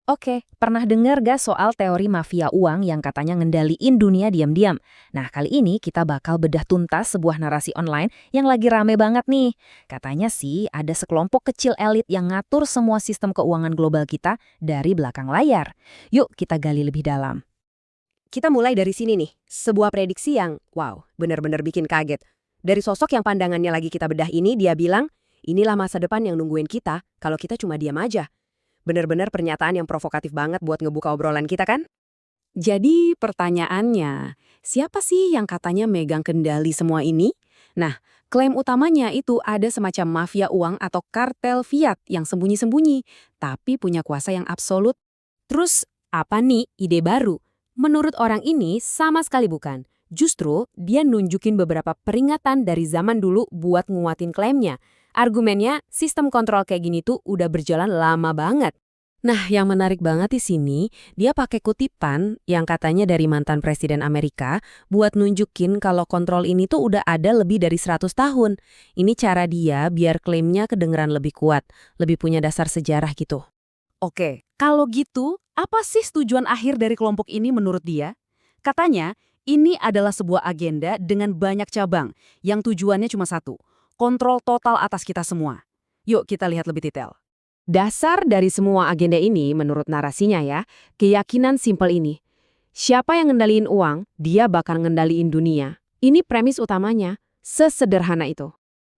Oke, pernah dengar gak soal teori mafia uang yang katanya ngendaliin dunia diam-diam? Nah, kali ini kita bakal bedah tuntas sebuah narasi online yang lagi rame banget nih. Katanya sih ada sekelompok kecil elit yang ngatur semua sistem keuangan global kita dari belakang layar. Yuk kita gali lebih dalam. Kita mulai dari sini nih, sebuah prediksi yang, wow, benar-benar bikin kaget. Dari sosok yang pandangannya lagi kita bedah ini, dia bilang, inilah masa depan yang nungguin kita kalau kita cuma diam aja. Benar-benar pernyataan yang provokatif banget buat ngebuka obrolan kita kan? Jadi pertanyaannya, siapa sih yang katanya megang kendali semua ini? Nah, klaim utamanya itu ada semacam mafia uang atau kartel fiat yang sembunyi-sembunyi, tapi punya kuasa yang absolut. Terus, apa nih ide baru? Menurut orang ini sama sekali bukan. Justru, dia nunjukin beberapa peringatan dari zaman dulu buat nguatin klaimnya. Argumennya, sistem kontrol kayak gini tuh udah berjalan lama banget. Nah, yang menarik banget di sini, dia pakai kutipan yang katanya dari mantan Presiden Amerika buat nunjukin kalau kontrol ini tuh udah ada lebih dari 100 tahun. Ini cara dia biar klaimnya kedengeran lebih kuat, lebih punya dasar sejarah gitu. Oke, kalau gitu, apa sih tujuan akhir dari kelompok ini menurut dia? Katanya, ini adalah sebuah agenda dengan banyak cabang, yang tujuannya cuma satu, kontrol total atas kita semua. Yuk kita lihat lebih detail. Dasar dari semua agenda ini menurut narasinya ya, keyakinan simpel ini. Siapa yang ngendaliin uang, dia bakal ngendaliin dunia. Ini premis utamanya, sesederhana itu.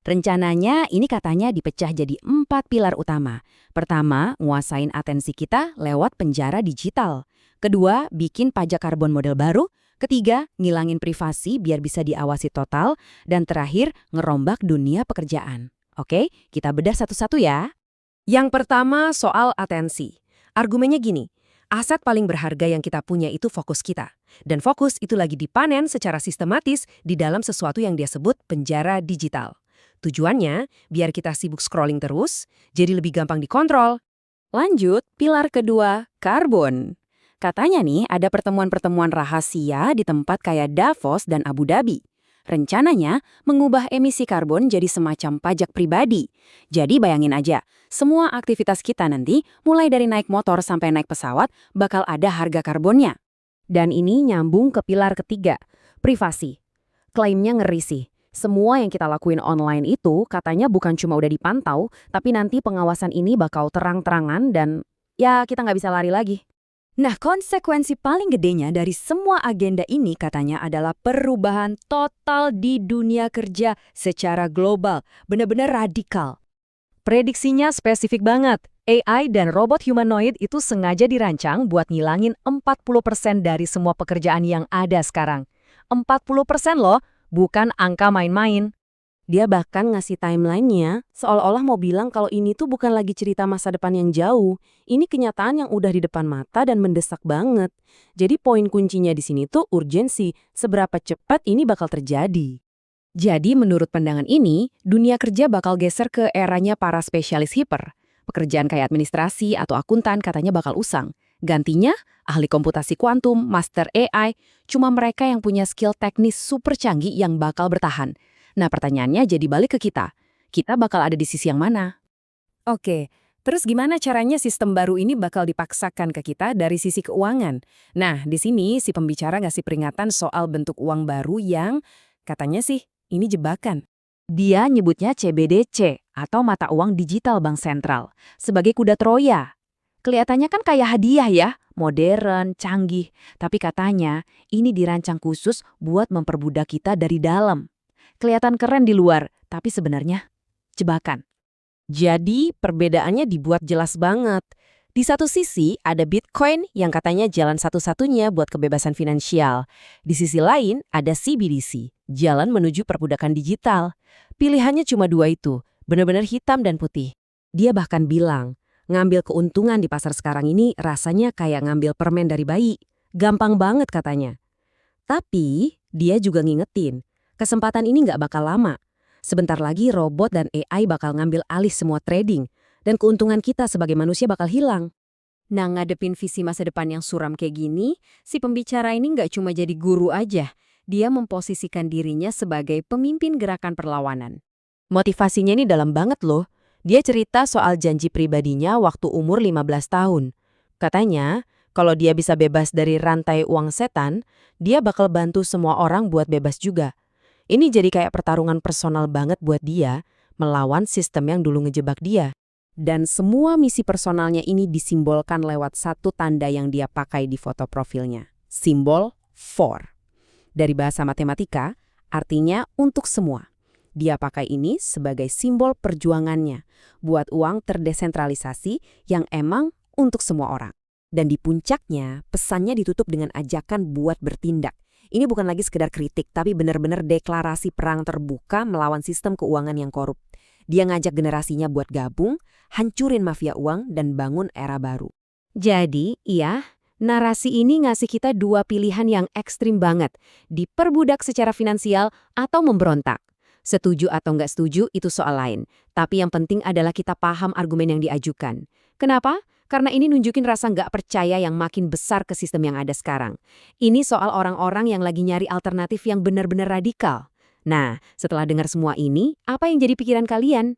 Rencananya ini katanya dipecah jadi 4 pilar utama. Pertama, nguasain atensi kita lewat penjara digital. Kedua, bikin pajak karbon model baru. Ketiga, ngilangin privasi biar bisa diawasi total. Dan terakhir, ngerombak dunia pekerjaan. Oke, kita bedah satu-satu ya. Yang pertama soal atensi. Argumennya gini, aset paling berharga yang kita punya itu fokus kita. Dan fokus itu lagi dipanen secara sistematis di dalam sesuatu yang dia sebut penjara digital. Tujuannya, biar kita sibuk scrolling terus, jadi lebih gampang dikontrol. Lanjut, pilar kedua, karbon. Katanya nih ada pertemuan-pertemuan rahasia di tempat kayak Davos dan Abu Dhabi. Rencananya mengubah emisi karbon jadi semacam pajak pribadi. Jadi bayangin aja, semua aktivitas kita nanti, mulai dari naik motor sampai naik pesawat, bakal ada harga karbonnya. Dan ini nyambung ke pilar ketiga, privasi. Klaimnya ngeri sih. Semua yang kita lakuin online itu katanya bukan cuma udah dipantau, tapi nanti pengawasan ini bakal terang-terangan dan ya kita nggak bisa lari lagi. Nah, konsekuensi paling gedenya dari semua agenda ini katanya adalah perubahan total di dunia kerja secara global, benar-benar radikal. Prediksinya spesifik banget. AI dan robot humanoid itu sengaja dirancang buat ngilangin 40% dari semua pekerjaan yang ada sekarang. 40% loh, bukan angka main-main. Dia bahkan ngasih timeline-nya, seolah-olah mau bilang kalau ini tuh bukan lagi cerita masa depan yang jauh. Ini kenyataan yang udah di depan mata dan mendesak banget. Jadi poin kuncinya di sini tuh urgensi, seberapa cepat ini bakal terjadi. Jadi menurut pandangan ini, dunia kerja bakal geser ke eranya para spesialis hiper. Pekerjaan kayak administrasi atau akuntan katanya bakal usang. Gantinya, ahli komputasi kuantum, master AI, cuma mereka yang punya skill teknis super canggih yang bakal bertahan. Nah pertanyaannya jadi balik ke kita. Kita bakal ada di sisi yang mana? Oke, terus gimana caranya sistem baru ini bakal dipaksakan ke kita dari sisi keuangan? Nah, di sini si pembicara ngasih peringatan soal bentuk uang baru yang katanya sih ini jebakan. Dia nyebutnya CBDC atau mata uang digital bank sentral sebagai kuda Troya. Kelihatannya kan kayak hadiah ya, modern, canggih. Tapi katanya ini dirancang khusus buat memperbudak kita dari dalam. Kelihatan keren di luar, tapi sebenarnya jebakan. Jadi perbedaannya dibuat jelas banget. Di satu sisi ada Bitcoin yang katanya jalan satu-satunya buat kebebasan finansial. Di sisi lain ada CBDC, jalan menuju perbudakan digital. Pilihannya cuma dua itu, benar-benar hitam dan putih. Dia bahkan bilang, ngambil keuntungan di pasar sekarang ini rasanya kayak ngambil permen dari bayi. Gampang banget katanya. Tapi dia juga ngingetin, kesempatan ini nggak bakal lama. Sebentar lagi robot dan AI bakal ngambil alih semua trading, dan keuntungan kita sebagai manusia bakal hilang. Nah, ngadepin visi masa depan yang suram kayak gini, si pembicara ini nggak cuma jadi guru aja. Dia memposisikan dirinya sebagai pemimpin gerakan perlawanan. Motivasinya ini dalam banget loh. Dia cerita soal janji pribadinya waktu umur 15 tahun. Katanya, kalau dia bisa bebas dari rantai uang setan, dia bakal bantu semua orang buat bebas juga. Ini jadi kayak pertarungan personal banget buat dia, melawan sistem yang dulu ngejebak dia. Dan semua misi personalnya ini disimbolkan lewat satu tanda yang dia pakai di foto profilnya. Simbol for. Dari bahasa matematika, artinya untuk semua. Dia pakai ini sebagai simbol perjuangannya buat uang terdesentralisasi yang emang untuk semua orang. Dan di puncaknya, pesannya ditutup dengan ajakan buat bertindak. Ini bukan lagi sekedar kritik, tapi benar-benar deklarasi perang terbuka melawan sistem keuangan yang korup. Dia ngajak generasinya buat gabung, hancurin mafia uang, dan bangun era baru. Jadi, iya, narasi ini ngasih kita dua pilihan yang ekstrim banget. Diperbudak secara finansial atau memberontak. Setuju atau nggak setuju itu soal lain. Tapi yang penting adalah kita paham argumen yang diajukan. Kenapa? Karena ini nunjukin rasa nggak percaya yang makin besar ke sistem yang ada sekarang. Ini soal orang-orang yang lagi nyari alternatif yang benar-benar radikal. Nah, setelah dengar semua ini, apa yang jadi pikiran kalian?